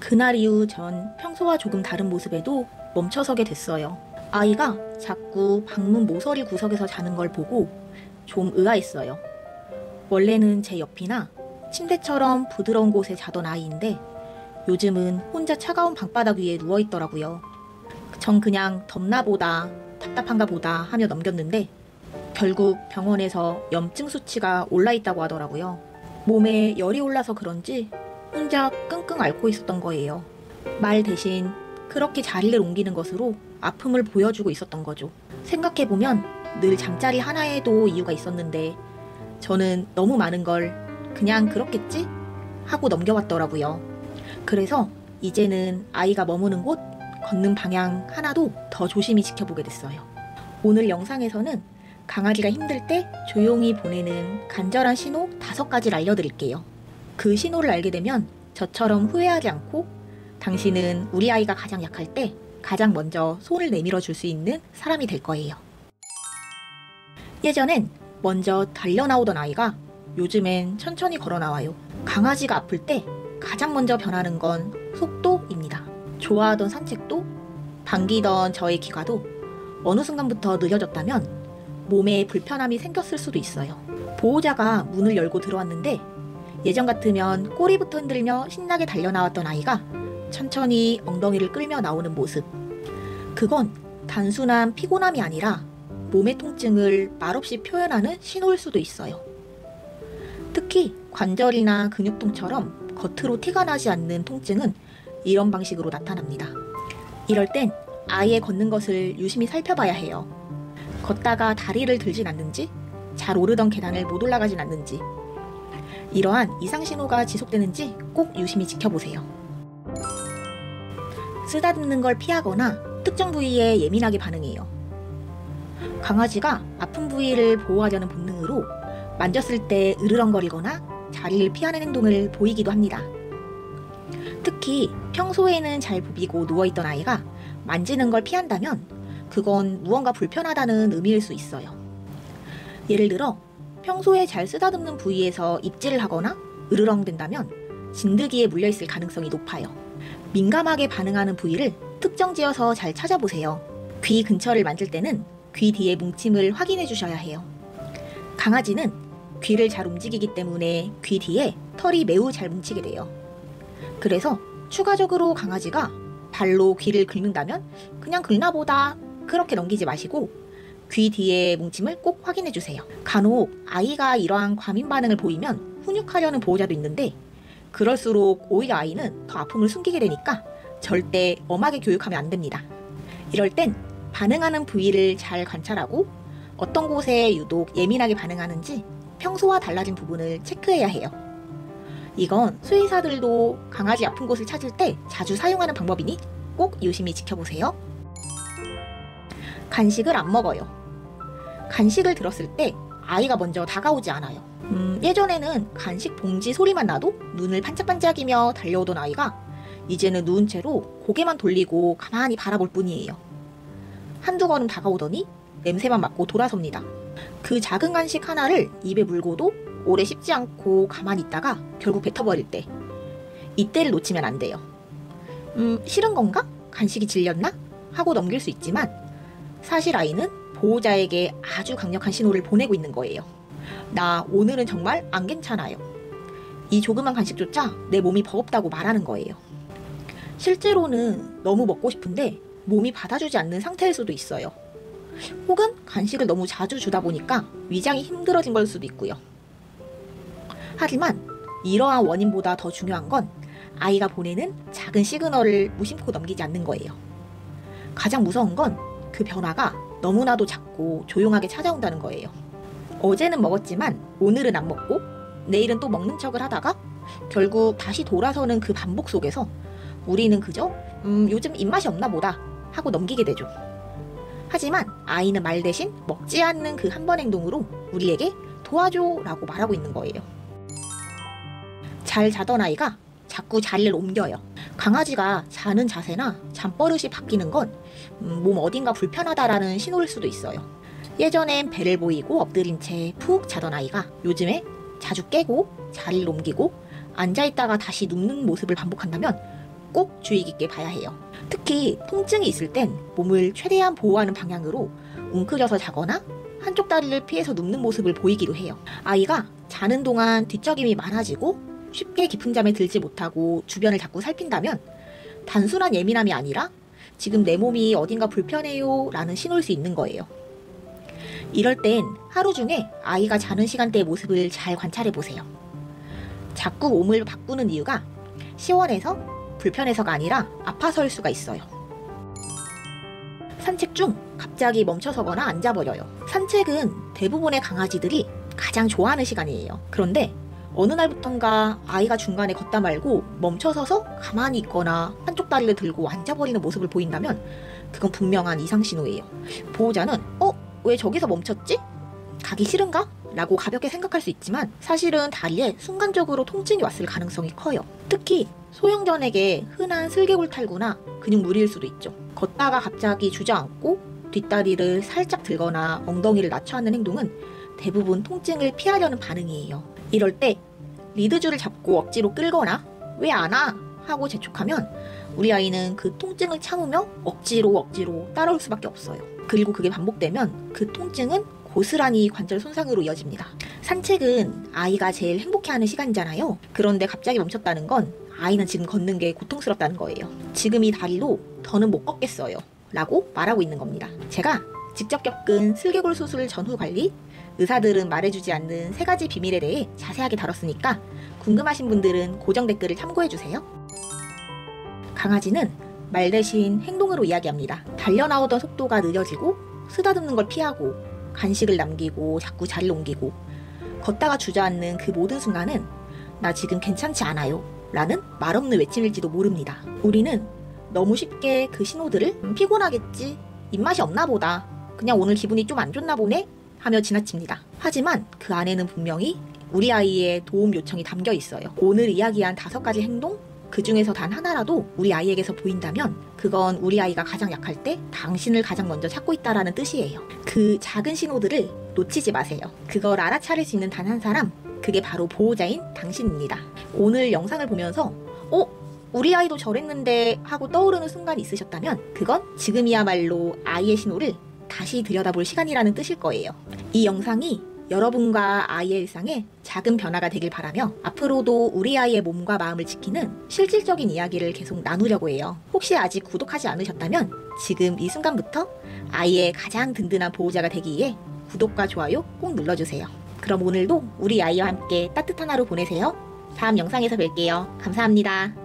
그날 이후 전 평소와 조금 다른 모습에도 멈춰서게 됐어요. 아이가 자꾸 방문 모서리 구석에서 자는 걸 보고 좀 의아했어요. 원래는 제 옆이나 침대처럼 부드러운 곳에 자던 아이인데 요즘은 혼자 차가운 방바닥 위에 누워있더라고요. 전 그냥 덥나 보다, 답답한가 보다 하며 넘겼는데 결국 병원에서 염증 수치가 올라있다고 하더라고요. 몸에 열이 올라서 그런지 혼자 끙끙 앓고 있었던 거예요. 말 대신 그렇게 자리를 옮기는 것으로 아픔을 보여주고 있었던 거죠. 생각해보면 늘 잠자리 하나에도 이유가 있었는데 저는 너무 많은 걸 그냥 그렇겠지? 하고 넘겨왔더라고요. 그래서 이제는 아이가 머무는 곳, 걷는 방향 하나도 더 조심히 지켜보게 됐어요. 오늘 영상에서는 강아지가 힘들 때 조용히 보내는 간절한 신호 5가지를 알려드릴게요. 그 신호를 알게 되면 저처럼 후회하지 않고 당신은 우리 아이가 가장 약할 때 가장 먼저 손을 내밀어 줄 수 있는 사람이 될 거예요. 예전엔 먼저 달려 나오던 아이가 요즘엔 천천히 걸어 나와요. 강아지가 아플 때 가장 먼저 변하는 건 속도입니다. 좋아하던 산책도 반기던 저의 기가도 어느 순간부터 느려졌다면 몸에 불편함이 생겼을 수도 있어요. 보호자가 문을 열고 들어왔는데 예전 같으면 꼬리부터 흔들며 신나게 달려나왔던 아이가 천천히 엉덩이를 끌며 나오는 모습. 그건 단순한 피곤함이 아니라 몸의 통증을 말없이 표현하는 신호일 수도 있어요. 특히 관절이나 근육통처럼 겉으로 티가 나지 않는 통증은 이런 방식으로 나타납니다. 이럴 땐 아이의 걷는 것을 유심히 살펴봐야 해요. 걷다가 다리를 들진 않는지, 잘 오르던 계단을 못 올라가진 않는지, 이러한 이상 신호가 지속되는지 꼭 유심히 지켜보세요. 쓰다듬는 걸 피하거나 특정 부위에 예민하게 반응해요. 강아지가 아픈 부위를 보호하려는 본능으로 만졌을 때 으르렁거리거나 자리를 피하는 행동을 보이기도 합니다. 특히 평소에는 잘 부비고 누워있던 아이가 만지는 걸 피한다면 그건 무언가 불편하다는 의미일 수 있어요. 예를 들어 평소에 잘 쓰다듬는 부위에서 입질을 하거나 으르렁댄다면 진드기에 물려있을 가능성이 높아요. 민감하게 반응하는 부위를 특정 지어서 잘 찾아보세요. 귀 근처를 만질 때는 귀 뒤에 뭉침을 확인해 주셔야 해요. 강아지는 귀를 잘 움직이기 때문에 귀 뒤에 털이 매우 잘 뭉치게 돼요. 그래서 추가적으로 강아지가 발로 귀를 긁는다면 그냥 긁나 보다 그렇게 넘기지 마시고 귀 뒤에 뭉침을 꼭 확인해 주세요. 간혹 아이가 이러한 과민 반응을 보이면 훈육하려는 보호자도 있는데 그럴수록 오히려 아이는 더 아픔을 숨기게 되니까 절대 엄하게 교육하면 안 됩니다. 이럴 땐 반응하는 부위를 잘 관찰하고 어떤 곳에 유독 예민하게 반응하는지 평소와 달라진 부분을 체크해야 해요. 이건 수의사들도 강아지 아픈 곳을 찾을 때 자주 사용하는 방법이니 꼭 유심히 지켜보세요. 간식을 안 먹어요. 간식을 들었을 때 아이가 먼저 다가오지 않아요. 예전에는 간식 봉지 소리만 나도 눈을 반짝반짝이며 달려오던 아이가 이제는 누운 채로 고개만 돌리고 가만히 바라볼 뿐이에요. 한두 걸음 다가오더니 냄새만 맡고 돌아섭니다. 그 작은 간식 하나를 입에 물고도 오래 씹지 않고 가만히 있다가 결국 뱉어버릴 때, 이때를 놓치면 안 돼요. 싫은 건가? 간식이 질렸나? 하고 넘길 수 있지만 사실 아이는 보호자에게 아주 강력한 신호를 보내고 있는 거예요. 나 오늘은 정말 안 괜찮아요. 이 조그만 간식조차 내 몸이 버겁다고 말하는 거예요. 실제로는 너무 먹고 싶은데 몸이 받아주지 않는 상태일 수도 있어요. 혹은 간식을 너무 자주 주다 보니까 위장이 힘들어진 걸 수도 있고요. 하지만 이러한 원인보다 더 중요한 건 아이가 보내는 작은 시그널을 무심코 넘기지 않는 거예요. 가장 무서운 건 그 변화가 너무나도 작고 조용하게 찾아온다는 거예요. 어제는 먹었지만 오늘은 안 먹고 내일은 또 먹는 척을 하다가 결국 다시 돌아서는 그 반복 속에서 우리는 그저 요즘 입맛이 없나 보다 하고 넘기게 되죠. 하지만 아이는 말 대신 먹지 않는 그 한 번 행동으로 우리에게 도와줘 라고 말하고 있는 거예요. 잘 자던 아이가 자꾸 자리를 옮겨요. 강아지가 자는 자세나 잠버릇이 바뀌는 건 몸 어딘가 불편하다라는 신호일 수도 있어요. 예전엔 배를 보이고 엎드린 채 푹 자던 아이가 요즘에 자주 깨고 자리를 옮기고 앉아있다가 다시 눕는 모습을 반복한다면 꼭 주의 깊게 봐야 해요. 특히 통증이 있을 땐 몸을 최대한 보호하는 방향으로 웅크려서 자거나 한쪽 다리를 피해서 눕는 모습을 보이기도 해요. 아이가 자는 동안 뒤척임이 많아지고 쉽게 깊은 잠에 들지 못하고 주변을 자꾸 살핀다면 단순한 예민함이 아니라 지금 내 몸이 어딘가 불편해요 라는 신호일 수 있는 거예요. 이럴 땐 하루 중에 아이가 자는 시간대의 모습을 잘 관찰해 보세요. 자꾸 몸을 바꾸는 이유가 시원해서 불편해서가 아니라 아파서일 수가 있어요. 산책 중 갑자기 멈춰서거나 앉아버려요. 산책은 대부분의 강아지들이 가장 좋아하는 시간이에요. 그런데 어느 날부턴가 아이가 중간에 걷다 말고 멈춰서서 가만히 있거나 한쪽 다리를 들고 앉아버리는 모습을 보인다면 그건 분명한 이상신호예요. 보호자는 왜 저기서 멈췄지? 가기 싫은가? 라고 가볍게 생각할 수 있지만 사실은 다리에 순간적으로 통증이 왔을 가능성이 커요. 특히 소형견에게 흔한 슬개골 탈구나 근육 무리일 수도 있죠. 걷다가 갑자기 주저앉고 뒷다리를 살짝 들거나 엉덩이를 낮춰 앉는 행동은 대부분 통증을 피하려는 반응이에요. 이럴 때 리드줄을 잡고 억지로 끌거나 왜 안 와? 하고 재촉하면 우리 아이는 그 통증을 참으며 억지로 따라올 수밖에 없어요. 그리고 그게 반복되면 그 통증은 고스란히 관절 손상으로 이어집니다. 산책은 아이가 제일 행복해하는 시간이잖아요. 그런데 갑자기 멈췄다는 건 아이는 지금 걷는 게 고통스럽다는 거예요. 지금 이 다리로 더는 못 걷겠어요 라고 말하고 있는 겁니다. 제가 직접 겪은 슬개골 수술 전후 관리, 의사들은 말해주지 않는 3가지 비밀에 대해 자세하게 다뤘으니까 궁금하신 분들은 고정 댓글을 참고해주세요. 강아지는 말 대신 행동으로 이야기합니다. 달려나오던 속도가 느려지고 쓰다듬는 걸 피하고 간식을 남기고 자꾸 자리를 옮기고 걷다가 주저앉는 그 모든 순간은 나 지금 괜찮지 않아요 라는 말없는 외침일지도 모릅니다. 우리는 너무 쉽게 그 신호들을 피곤하겠지, 입맛이 없나 보다, 그냥 오늘 기분이 좀 안 좋나 보네 하며 지나칩니다. 하지만 그 안에는 분명히 우리 아이의 도움 요청이 담겨 있어요. 오늘 이야기한 5가지 행동, 그 중에서 단 하나라도 우리 아이에게서 보인다면 그건 우리 아이가 가장 약할 때 당신을 가장 먼저 찾고 있다라는 뜻이에요. 그 작은 신호들을 놓치지 마세요. 그걸 알아차릴 수 있는 단 한 사람, 그게 바로 보호자인 당신입니다. 오늘 영상을 보면서 우리 아이도 저랬는데 하고 떠오르는 순간이 있으셨다면 그건 지금이야말로 아이의 신호를 다시 들여다볼 시간이라는 뜻일 거예요. 이 영상이 여러분과 아이의 일상에 작은 변화가 되길 바라며 앞으로도 우리 아이의 몸과 마음을 지키는 실질적인 이야기를 계속 나누려고 해요. 혹시 아직 구독하지 않으셨다면 지금 이 순간부터 아이의 가장 든든한 보호자가 되기 위해 구독과 좋아요 꼭 눌러주세요. 그럼 오늘도 우리 아이와 함께 따뜻한 하루 보내세요. 다음 영상에서 뵐게요. 감사합니다.